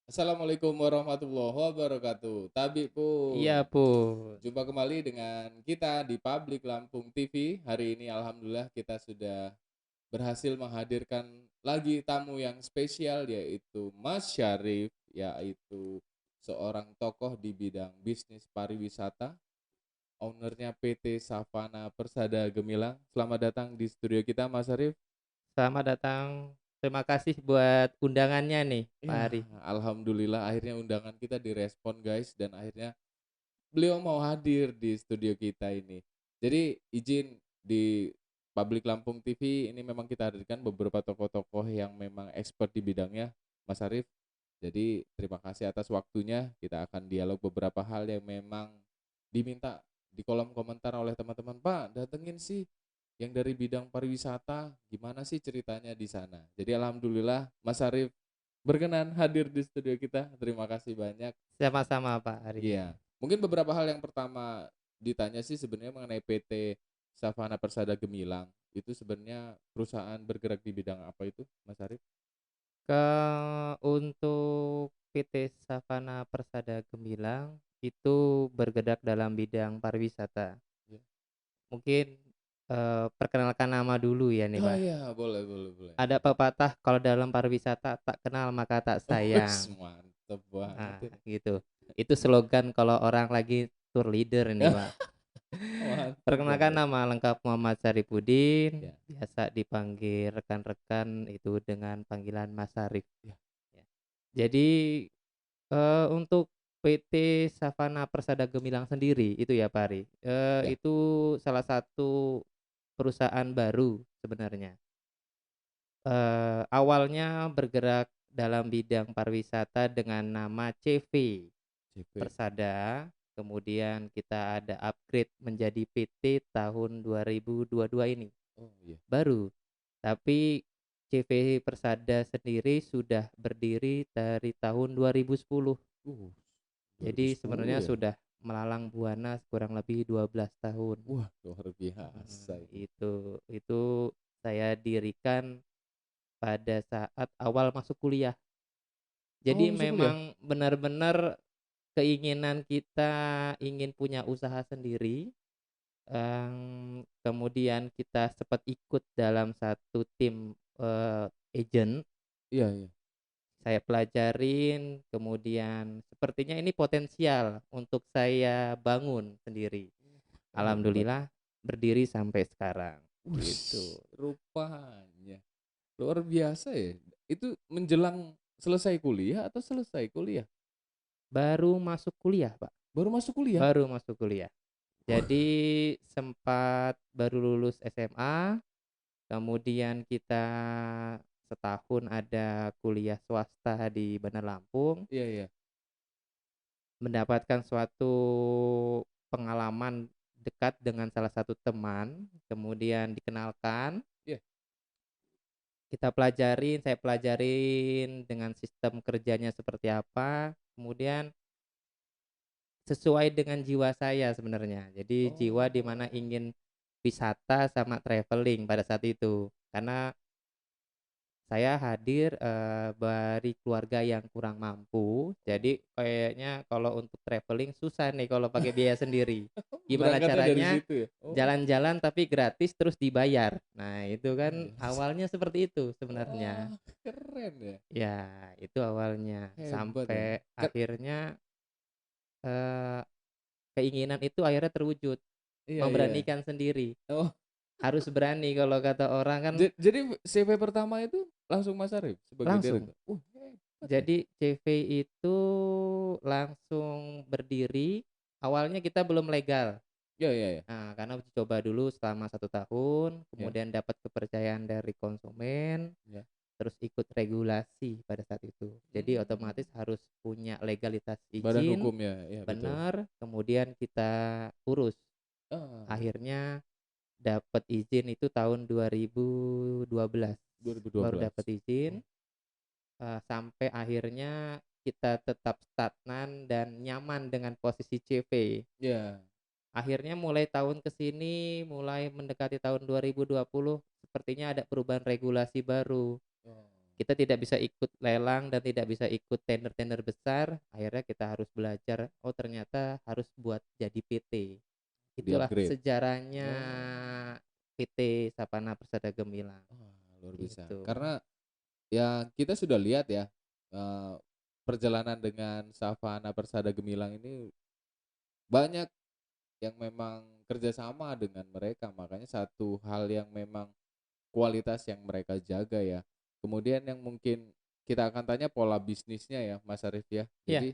Assalamualaikum warahmatullahi wabarakatuh. Tabi Iya pun. pun. Jumpa kembali dengan kita di Publik Lampung TV. Hari ini alhamdulillah kita sudah berhasil menghadirkan lagi tamu yang spesial yaitu Mas Syarif, yaitu seorang tokoh di bidang bisnis pariwisata, ownernya PT Savana Persada Gemilang. Selamat datang di studio kita Mas Syarif. Selamat datang. Terima kasih buat undangannya nih, Pak Ya, Ari. alhamdulillah akhirnya undangan kita direspon guys dan akhirnya beliau mau hadir di studio kita ini. Jadi izin di Publik Lampung TV ini memang kita hadirkan beberapa tokoh-tokoh yang memang expert di bidangnya, Mas Arief. Jadi terima kasih atas waktunya. Kita akan dialog beberapa hal yang memang diminta di kolom komentar oleh teman-teman. Pak, datengin sih yang dari bidang pariwisata, gimana sih ceritanya di sana. Jadi alhamdulillah Mas Arief berkenan hadir di studio kita. Terima kasih banyak. Sama-sama Pak Ari. Iya, mungkin beberapa hal yang pertama ditanya sih sebenarnya mengenai PT Savana Persada Gemilang. Itu sebenarnya perusahaan bergerak di bidang apa itu, Mas Arief? Untuk PT Savana Persada Gemilang itu bergerak dalam bidang pariwisata. Ya. Mungkin, perkenalkan nama dulu ya nih, Oh Pak. iya, boleh boleh boleh. Ada pepatah kalau dalam pariwisata tak kenal maka tak Wes, sayang. mantep banget Nah, ini. gitu. Itu slogan kalau orang lagi tour leader ini, Pak. Mantep Perkenalkan banget. nama lengkap Muhammad Syarifuddin, Ya, biasa dipanggil rekan-rekan itu dengan panggilan Mas Syarif, ya, ya. Jadi, untuk PT Savana Persada Gemilang sendiri itu ya Pak Ari, ya. itu salah satu perusahaan baru sebenarnya. Awalnya bergerak dalam bidang pariwisata dengan nama CV CP. Persada, kemudian kita ada upgrade menjadi PT tahun 2022 ini, Oh iya. baru. Tapi CV Persada sendiri sudah berdiri dari tahun 2010. Uh, Jadi 2010 sebenarnya ya. sudah melalang buana kurang lebih 12 tahun. Wah, luar biasa itu. Itu saya dirikan pada saat awal masuk kuliah. Oh, Jadi masuk kuliah? memang benar-benar keinginan kita ingin punya usaha sendiri, kemudian kita sempat ikut dalam satu tim, agen, Iya, iya. saya pelajarin, kemudian sepertinya ini potensial untuk saya bangun sendiri. Hebat. Alhamdulillah berdiri sampai sekarang, Wih, gitu. rupanya. Luar biasa ya. Itu menjelang selesai kuliah atau selesai kuliah? Baru masuk kuliah, Pak, Baru masuk kuliah? baru masuk kuliah. Wah, Jadi sempat baru lulus SMA, kemudian kita setahun ada kuliah swasta di Bandar Lampung, iya iya. mendapatkan suatu pengalaman dekat dengan salah satu teman, kemudian dikenalkan, Iya. saya pelajarin dengan sistem kerjanya seperti apa, kemudian sesuai dengan jiwa saya sebenarnya. Jadi jiwa di mana Oh. ingin wisata sama traveling pada saat itu. Karena saya hadir, dari keluarga yang kurang mampu, Oh. jadi kayaknya kalau untuk traveling susah nih kalau pakai biaya sendiri. Gimana Berangkatnya dari caranya situ ya? Oh. jalan-jalan tapi gratis terus dibayar. Nah, itu kan Wes. awalnya seperti itu Wah, sebenarnya. keren ya. Ya, itu awalnya. Hebat ya. Sampai akhirnya, eee, keinginan itu akhirnya terwujud, Iya iya. memberanikan sendiri. Oh, Harus berani kalau kata orang kan jadi CV pertama itu langsung Mas Arif sebagai langsung. direktur? Hebat ya. Jadi CV itu langsung berdiri, awalnya kita belum legal. Iya iya iya. Nah, karena uji coba dulu selama 1 tahun, Iya. kemudian dapat kepercayaan dari konsumen, Iya. terus ikut regulasi pada saat itu. Jadi Hmm. otomatis harus punya legalitas Badan izin, hukum ya? Iya betul. benar, kemudian kita urus. Ah, Akhirnya dapat izin itu tahun 2012, baru 2012. dapat izin. Sampai akhirnya kita tetap stagnan dan nyaman dengan posisi CV. Iya. Akhirnya mulai tahun ke sini, mulai mendekati tahun 2020, sepertinya ada perubahan regulasi baru. Oh. Kita tidak bisa ikut lelang dan tidak bisa ikut tender-tender besar, akhirnya kita harus belajar, oh ternyata harus buat jadi PT. Itulah Di-upgrade. sejarahnya Oh, PT Sapana Persada Gemilang, wah luar biasa. gitu. Karena ya kita sudah lihat ya, eee, perjalanan dengan Savana Persada Gemilang ini banyak yang memang kerjasama dengan mereka, makanya satu hal yang memang kualitas yang mereka jaga ya. Kemudian yang mungkin kita akan tanya pola bisnisnya ya Mas Arif ya. Iya, Jadi,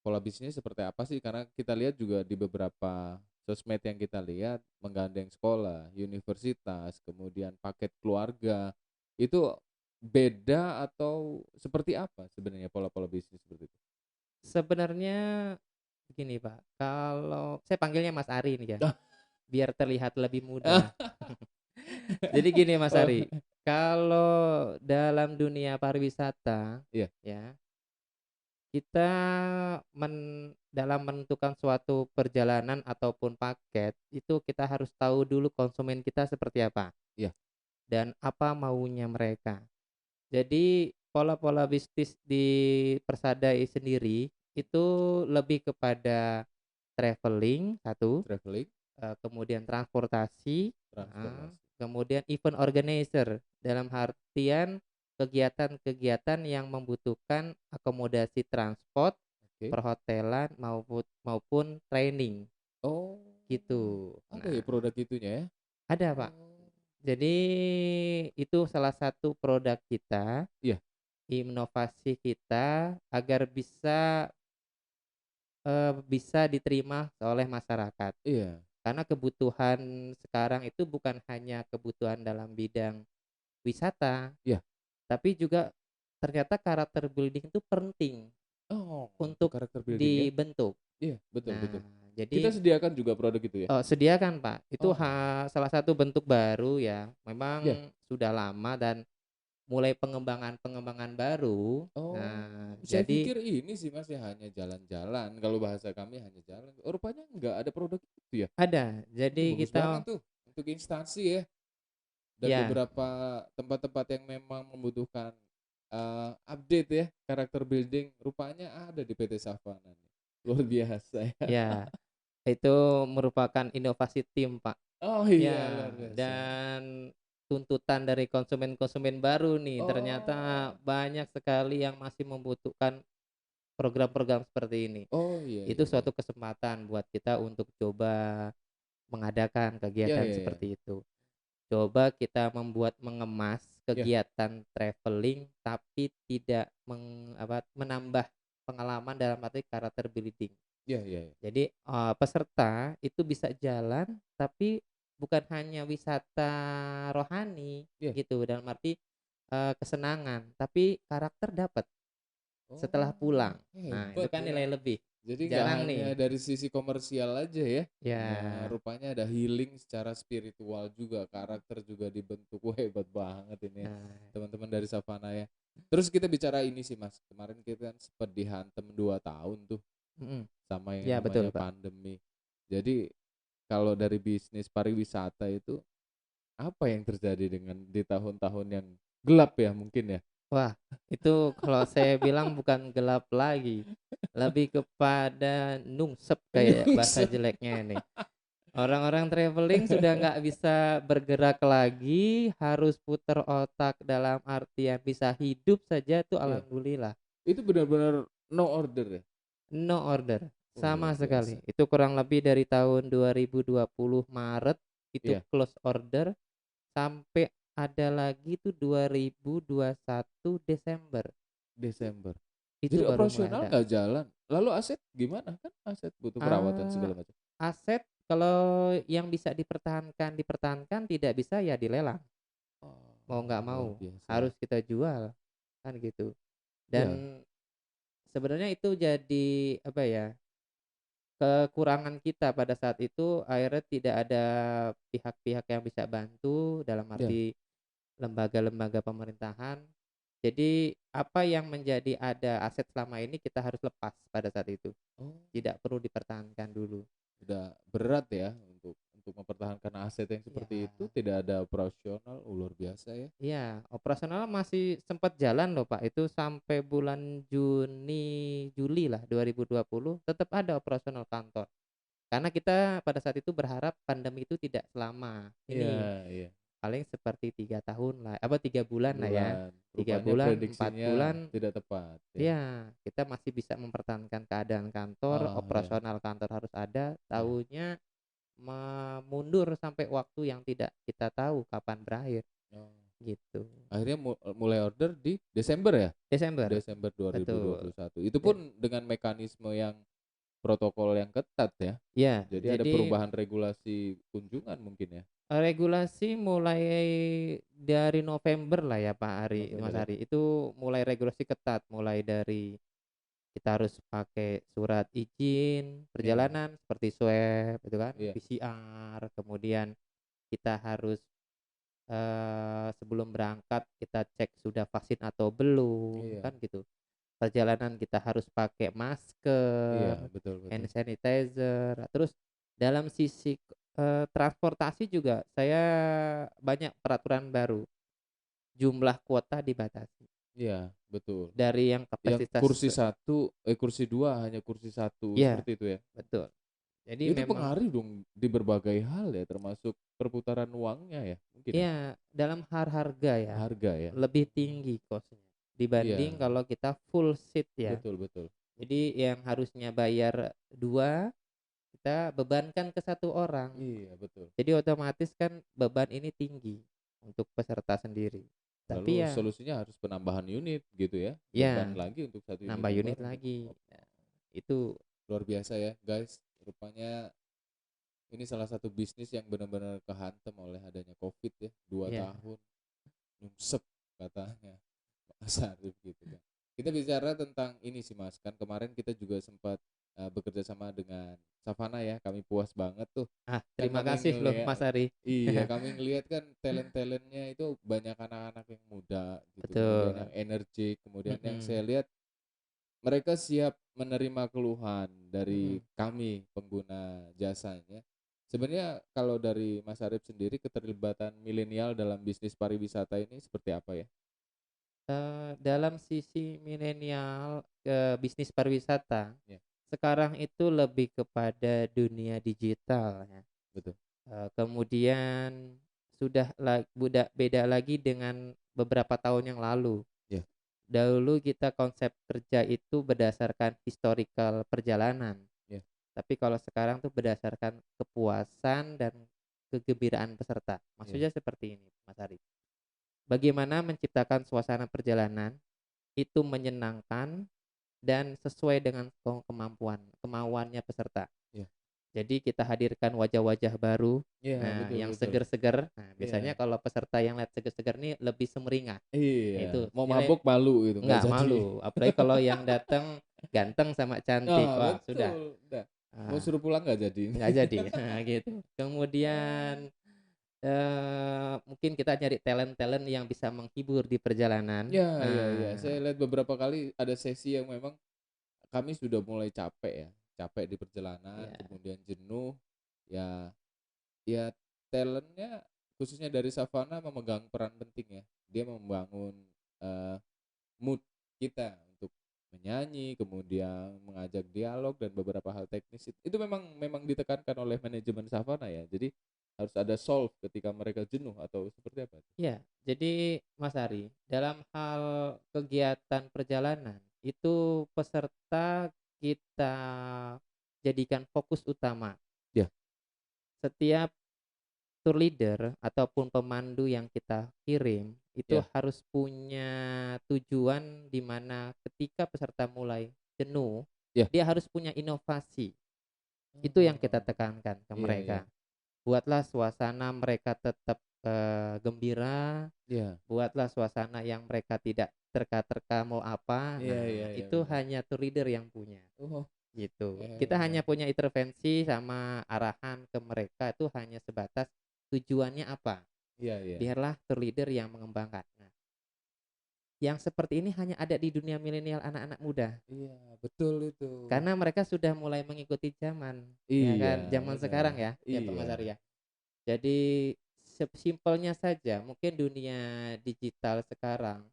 pola bisnisnya seperti apa sih? Karena kita lihat juga di beberapa sosmed yang kita lihat menggandeng sekolah, universitas, kemudian paket keluarga, itu beda atau seperti apa sebenarnya pola-pola bisnis seperti itu? sebenarnya begini Pak, kalau saya panggilnya Mas Ari nih ya, biar terlihat lebih muda. Jadi gini Mas Oh, Ari, kalau dalam dunia pariwisata iya, ya, kita men dalam menentukan suatu perjalanan ataupun paket, itu kita harus tahu dulu konsumen kita seperti apa iya, dan apa maunya mereka. Jadi pola-pola bisnis di Persadai sendiri itu lebih kepada traveling satu, traveling, kemudian transportasi, heeh, transportasi. kemudian event organizer dalam artian kegiatan-kegiatan yang membutuhkan akomodasi transport, Oke. perhotelan maupun training Oh, gitu. ada ya Nah, produk itunya ya? ada Pak. Oh, Jadi itu salah satu produk kita, iya, inovasi kita agar bisa diterima oleh masyarakat. iya, Karena kebutuhan sekarang itu bukan hanya kebutuhan dalam bidang wisata, iya. tapi juga ternyata karakter building itu penting Oh, untuk untuk karakter building ya? dibentuk. Iya, betul betul. Nah, Kita jadi sediakan juga produk itu ya? sediakan Pak, itu Oh, salah satu bentuk baru ya, iya. memang sudah lama dan mulai pengembangan-pengembangan baru. Oh, Nah, saya jadi pikir ini sih Mas ya hanya jalan-jalan, kalau bahasa kami hanya jalan. Oh, rupanya enggak ada produk itu ya? ada, Oh, jadi bagus banget kita tuh untuk instansi ya dan ya beberapa tempat-tempat yang memang membutuhkan, update ya, karakter building rupanya ada di PT Savana nih. Luar biasa ya. ya, itu merupakan inovasi tim Pak. Oh iya, luar Ya, biasa. dan tuntutan dari konsumen-konsumen baru nih, ternyata Oh. banyak sekali yang masih membutuhkan program-program seperti ini. Oh, iya Itu iya iya. suatu kesempatan buat kita untuk coba mengadakan Iya kegiatan iya iya. seperti itu. Coba kita mengemas Iya kegiatan traveling tapi tidak menambah pengalaman dalam arti karakter building. iya iya iya. Jadi, peserta itu bisa jalan, tapi bukan hanya wisata rohani Iya. gitu, dalam arti, kesenangan, tapi karakter dapat setelah Oh, pulang. Nah, itu hebat kan ya. nilai lebih. Jadi nggak Jarang hanya nih dari sisi komersial aja ya. ya, Rupanya ada healing secara spiritual juga, karakter juga dibentuk. Wah, hebat banget ini nah teman-teman dari Savana ya. Terus kita bicara ini sih Mas, kemarin kita kan sempat dihantam 2 tahun tuh mhm, sama yang iya betul, namanya Pak. pandemi. Jadi kalau dari bisnis pariwisata itu apa yang terjadi dengan di tahun-tahun yang gelap ya mungkin ya? Wah, itu kalau saya bilang bukan gelap lagi, lebih kepada nungsep kayak bahasa Nyungsep. jeleknya ini. Orang-orang traveling sudah nggak bisa bergerak lagi, harus putar otak dalam artian bisa hidup saja tuh Iya, alhamdulillah. itu benar-benar no order ya? No order, Oh, sama luar sekali. biasa. Itu kurang lebih dari tahun 2020 Maret itu Iya, close order sampai ada lagi tuh 2021 Desember. Desember. Itu Jadi baru mulai operasional ada. nggak jalan. Lalu aset gimana? Kan aset butuh perawatan Ah, segala macam. aset kalau yang bisa dipertahankan dipertahankan, tidak bisa ya dilelang. Mau nggak Oh, luar mau, biasa ya. harus kita jual, kan gitu. Iya, Dan sebenarnya itu jadi, apa ya, kekurangan kita pada saat itu akhirnya tidak ada pihak-pihak yang bisa bantu dalam iya. arti lembaga-lembaga pemerintahan. Jadi apa yang menjadi ada aset selama ini kita harus lepas pada saat itu, Oh, tidak perlu dipertahankan dulu. udah berat ya untuk untuk mempertahankan aset yang seperti Iya. itu, tidak ada operasional, luar biasa ya. Iya, operasional masih sempat jalan loh Pak, itu sampai bulan Juni, Juli lah 2020 tetap ada operasional kantor. Karena kita pada saat itu berharap pandemi itu tidak selama. Iya, Ini iya. paling seperti 3 tahun lah, apa 3 bulan lah ya. Bulan, 3 rupanya bulan, 4 prediksinya bulan, tidak tepat ya. ya kita masih bisa mempertahankan keadaan kantor, Oh ya, operasional kantor harus ada, ya. tahunya mundur sampai waktu yang tidak kita tahu kapan berakhir, Oh. gitu. Akhirnya mulai order di Desember ya? Desember, Desember betul. 2021. Itu Ja pun dengan mekanisme yang protokol yang ketat ya. ya, Jadi ada jadi perubahan regulasi kunjungan mungkin ya. regulasi mulai dari November lah ya Mas November ya. Ari, itu mulai regulasi ketat, mulai dari kita harus pakai surat izin Iya, perjalanan seperti swab itu kan, iya, PCR, kemudian kita harus, sebelum berangkat kita cek sudah vaksin atau belum, iya, kan gitu. Perjalanan kita harus pakai iya, masker, betul, betul. hand sanitizer, terus dalam sisi, transportasi juga saya banyak peraturan baru, jumlah kuota dibatasi Iya, betul. dari yang Yang kapasitas kursi satu, kursi dua hanya kursi satu iya, seperti itu ya. betul. Jadi Itu memang pengaruh dong di berbagai hal ya, termasuk perputaran uangnya ya, mungkin ya. iya, dalam harga ya, Harga ya. lebih tinggi cost-nya dibanding Iya, kalau kita full seat ya. betul, betul. Jadi yang harusnya bayar 2 kita bebankan ke 1 orang. Iya, betul. Jadi otomatis kan beban ini tinggi untuk peserta sendiri. Lalu Tapi ya solusinya harus penambahan unit gitu ya. Beban ya lagi untuk satu unit nambah yang unit baru. lagi. Oh, Nah, itu luar biasa ya, guys. Rupanya ini salah satu bisnis yang benar-benar kehantam oleh adanya COVID ya. 2 tahun nyungsep katanya Mas Arif gitu kan. Kita bicara tentang ini sih Mas, kan kemarin kita juga sempat bekerja sama dengan Savana ya. Kami puas banget tuh. Kan terima kami kasih loh ngeliat, Mas Ari. iya kami ngelihat kan talent-talentnya itu banyak anak-anak yang muda gitu, kemudian yang Betul. energik, kemudian yang Mhm, saya lihat mereka siap menerima keluhan dari mhm. kami pengguna jasanya. Sebenarnya kalau dari Mas Arif sendiri keterlibatan milenial dalam bisnis pariwisata ini seperti apa ya? Dalam sisi milenial, bisnis pariwisata, Ya, sekarang itu lebih kepada dunia digital ya, betul. kemudian sudah beda lagi dengan beberapa tahun yang lalu. Ya, Dahulu kita konsep kerja itu berdasarkan historical perjalanan, ya, tapi kalau sekarang tuh berdasarkan kepuasan dan kegembiraan peserta. ya, Maksudnya seperti ini, Mas Arif. Bagaimana menciptakan suasana perjalanan itu menyenangkan dan sesuai dengan kemauannya peserta. ya. Jadi kita hadirkan wajah-wajah baru, Iya, nah betul, yang betul. seger-seger, nah biasanya Iya. kalau peserta yang lihat seger-seger nih lebih semeringah. Nah Iya, itu mau nilai mabuk malu gitu, nggak nggak jadi. malu, apalagi kalau yang datang ganteng sama cantik, Nah, wah sudah, betul. Udah. Mau ah, suruh pulang nggak jadi. nggak jadi, nah gitu. Kemudian, mungkin kita nyari talent-talent yang bisa menghibur di perjalanan, Ya, ya, ya. nah Saya lihat beberapa kali ada sesi yang memang kami sudah mulai capek ya, capek di perjalanan, ya kemudian jenuh. Ya, ya talentnya khususnya dari Savana memegang peran penting ya. Dia membangun eh, mood kita untuk menyanyi, kemudian mengajak dialog dan beberapa hal teknis. Itu memang memang ditekankan oleh manajemen Savana ya. Jadi harus ada solve ketika mereka jenuh atau seperti apa? ya, jadi Mas Ari, dalam hal kegiatan perjalanan, itu peserta kita jadikan fokus utama. Ya, Setiap tour leader ataupun pemandu yang kita kirim, itu ya, harus punya tujuan di mana ketika peserta mulai jenuh, ya. dia harus punya inovasi. Itu yang kita Oh, tekankan ke iya, iya, mereka. Buatlah suasana mereka tetap, gembira, iya, buatlah suasana yang mereka tidak terka-terka mau apa, iya, iya, nah iya, itu benar. hanya tour leader yang punya, Oh, gitu. Kita eh, hanya punya intervensi sama arahan ke mereka itu hanya sebatas tujuannya apa, iya, iya, biarlah tour leader yang mengembangkan. Nah, yang seperti ini hanya ada di dunia milenial anak-anak muda, iya, betul itu. karena mereka sudah mulai mengikuti zaman, ya Iya, kan, zaman sekarang benar. ya Pak Iya, Mas Arya. Jadi simpelnya saja mungkin dunia digital sekarang,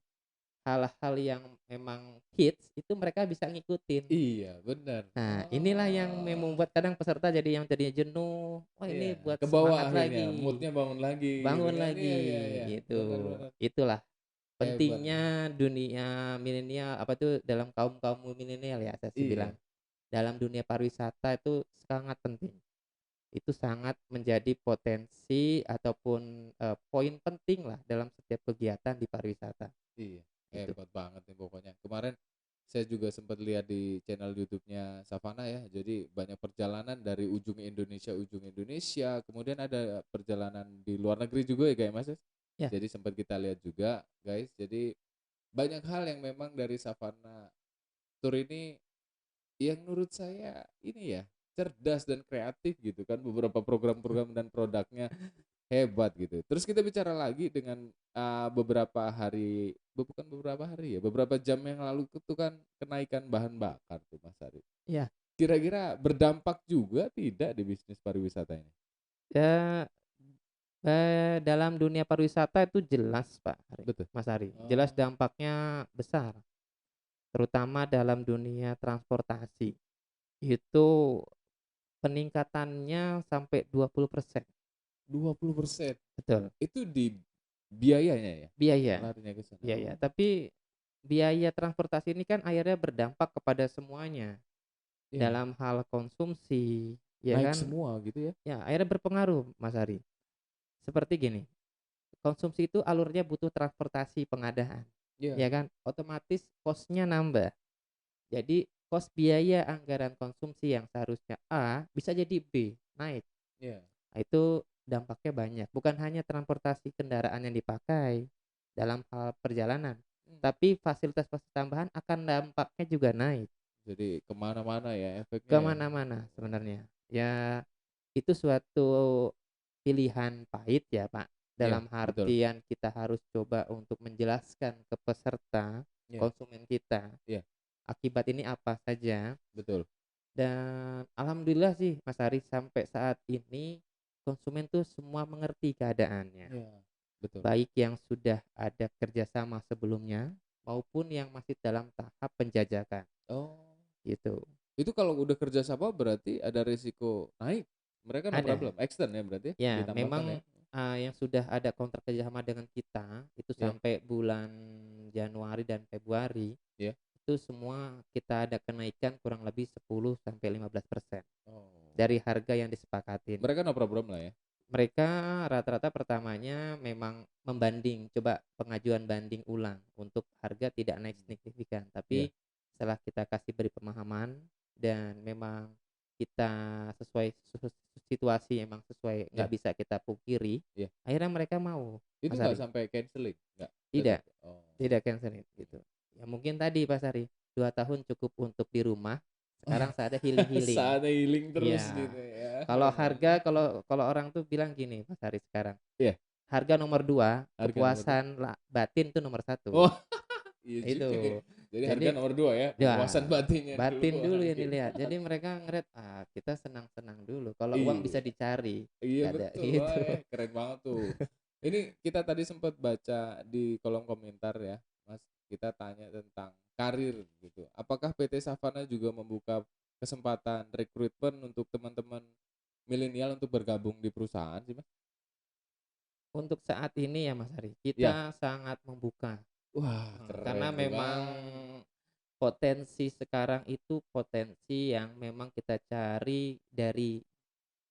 hal-hal yang memang hits itu mereka bisa ngikutin. Iya, benar. Nah, inilah yang Oh, membuat kadang peserta jadi yang tadinya jenuh, "Wah iya, ini buat ke bawah semangat akhirnya, lagi, moodnya bangun lagi gitu bangun kan. Iya, iya, lagi," iya, benar, gitu. benar. Itulah Hebat. pentingnya dunia milenial, apa tuh, dalam kaum-kaum milenial ya saya sih Iya, bilang. Dalam dunia pariwisata itu sangat penting. Itu sangat menjadi potensi ataupun, poin penting lah dalam setiap kegiatan di pariwisata, iya, itu. hebat banget nih pokoknya. Kemarin saya juga sempat lihat di channel YouTube-nya Savana ya. Jadi banyak perjalanan dari ujung Indonesia, kemudian ada perjalanan di luar negeri juga ya kayak Mas. Ya? Ya, Jadi sempat kita lihat juga, guys. Jadi banyak hal yang memang dari Savana Tour ini yang menurut saya ini ya cerdas dan kreatif gitu kan, beberapa program-program dan produknya hebat gitu. Terus kita bicara lagi dengan beberapa hari, bukan beberapa hari ya, beberapa jam yang lalu itu kan kenaikan bahan bakar tuh Mas Ari. iya, Kira-kira berdampak juga tidak di bisnis pariwisata ini? ya, dalam dunia pariwisata itu jelas Betul. Mas Ari, jelas Oh, dampaknya besar, terutama dalam dunia transportasi. Itu peningkatannya sampai 20%. 20%. Betul, Itu di biayanya ya? biaya Larinya ke sana. biaya. Oh, Tapi biaya transportasi ini kan akhirnya berdampak kepada semuanya, iya. dalam hal konsumsi, ya Naik kan? semua gitu ya? Ya, akhirnya berpengaruh, Mas Ari. Seperti gini, konsumsi itu alurnya butuh transportasi pengadaan, Iya, ya kan? Otomatis cost-nya nambah. Jadi cost biaya anggaran konsumsi yang seharusnya A bisa jadi B, naik. iya. Nah, itu dampaknya banyak. Bukan hanya transportasi kendaraan yang dipakai dalam hal perjalanan, Hmm. tapi fasilitas-fasilitas tambahan akan dampaknya juga naik Jadi kemana-mana ya ke efeknya ya? mana-mana sebenarnya. Ya, itu suatu pilihan pahit ya, Pak, Iya, dalam betul. artian kita harus coba untuk menjelaskan ke peserta, Iya, konsumen kita, iya, akibat ini apa saja. betul. Dan alhamdulillah sih Mas Ari, sampai saat ini konsumen tuh semua mengerti keadaannya. Iya, betul. Baik yang sudah ada kerjasama sebelumnya maupun yang masih dalam tahap penjajakan Oh, gitu. itu kalau udah kerja sama berarti ada risiko naik? Mereka no Ada. problem, extend ya berarti ya? Ya, Ditambahkan ya? memang, yang sudah ada kontrak kerjasama dengan kita itu Iya, sampai bulan Januari dan Februari, iya. itu semua kita ada kenaikan kurang lebih 10 sampai 15% Oh, dari harga yang disepakatin. mereka no problem lah ya? Mereka rata-rata pertamanya memang membanding, coba pengajuan banding ulang untuk harga tidak naik Hmm, signifikan, tapi iya, setelah kita kasih beri pemahaman dan memang kita sesuai situasi, emang sesuai, nggak iya, bisa kita pungkiri, iya. akhirnya mereka mau, Itu Mas nggak Ari. sampai canceling? Nggak, tetap? Tidak, Oh, tidak canceling iya. gitu. Ya mungkin tadi Mas Ari, 2 tahun cukup untuk di rumah, Wah, sekarang saatnya healing-healing. saatnya healing terus Iya. gitu ya? Kalau harga, kalau kalau orang tuh bilang gini Mas Haris sekarang, Iya, harga nomor 2, harga nomor 2. kepuasan batin tuh nomor 1. Oh, iya juga ya. Itu. Jadi harga Jadi nomor 2 ya, kepuasan ya batinnya batin dulu dulu yang hari. dilihat. Jadi mereka ngeliat, kita senang-senang dulu, kalau uang bisa Iya. dicari, Iya nggak ada betul, wah gitu. keren banget tuh. Ini kita tadi sempat baca di kolom komentar ya, Mas. Kita tanya tentang karir gitu. Apakah PT Savana juga membuka kesempatan rekrutmen untuk teman-teman milenial untuk bergabung di perusahaan sih, Mas? Untuk saat ini ya Mas Hari, Ya, kita sangat membuka, wah keren karena tuh memang Bang. potensi sekarang itu potensi yang memang kita cari dari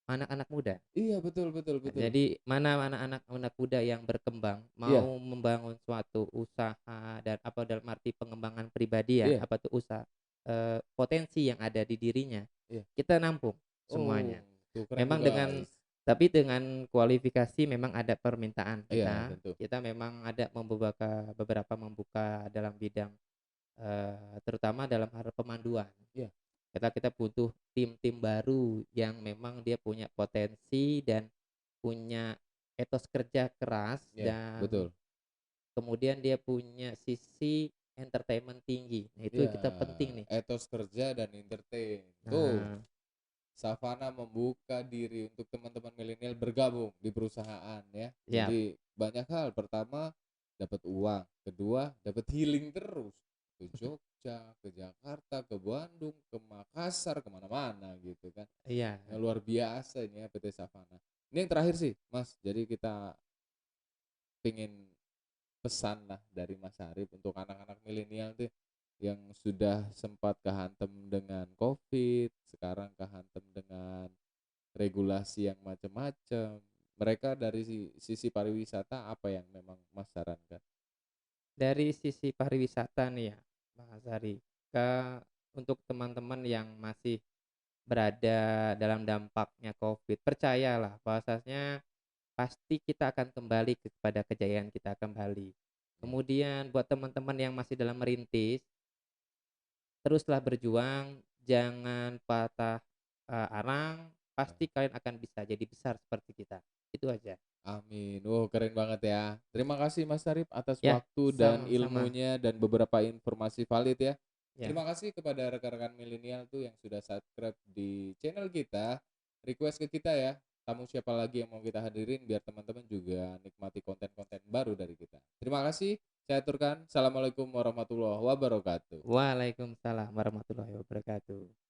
anak-anak muda. Iya betul betul betul. Jadi mana anak-anak muda yang berkembang, Iya mau membangun suatu usaha dan apa dalam arti pengembangan pribadi ya, iya apa tuh usaha, potensi yang ada di dirinya, iya. kita nampung semuanya. Oh tuh keren tuh Memang dengan, guys. tapi dengan kualifikasi memang ada permintaan Iya kita. tentu. Kita memang ada beberapa membuka dalam bidang, terutama dalam hal pemanduan. Iya Kita butuh tim-tim baru yang memang dia punya potensi dan punya etos kerja keras, iya dan betul. kemudian dia punya sisi entertainment tinggi. Nah, itu Iya kita penting nih. etos kerja dan entertain. Tuh Nah, Savana membuka diri untuk teman-teman milenial bergabung di perusahaan ya. Siap. Jadi banyak hal. Pertama, dapat uang. Kedua, dapat healing terus. Ke Jogja, ke Jakarta, ke Bandung, ke Makassar, kemana-mana gitu kan. Iya. Yang luar biasa ini ya PT Savana. Ini yang terakhir sih, Mas. Jadi kita pengen pesan lah dari Mas Arif untuk anak-anak milenial tuh yang sudah sempat kehantem dengan COVID, sekarang kehantem dengan regulasi yang macam-macam. Mereka dari sisi pariwisata apa yang memang Mas sarankan? Dari sisi pariwisata nih ya, Mas Ari, untuk teman-teman yang masih berada dalam dampaknya Covid, percayalah bahwasanya pasti kita akan kembali kepada kejayaan kita kembali. Ya. Kemudian buat teman-teman yang masih dalam merintis, teruslah berjuang, jangan patah, arang, Ya. pasti kalian akan bisa jadi besar seperti kita. Itu aja. Amin. Wow, keren banget ya. Terima kasih Mas Arif atas Ya, waktu dan sama-sama. ilmunya dan beberapa informasi valid ya. Ya, Terima kasih kepada rekan-rekan milenial tuh yang sudah subscribe di channel kita. Request ke kita ya. Tamu siapa lagi yang mau kita hadirin biar teman-teman juga nikmati konten-konten baru dari kita. Terima kasih. Saya aturkan. Assalamualaikum warahmatullahi wabarakatuh. waalaikumsalam warahmatullahi wabarakatuh.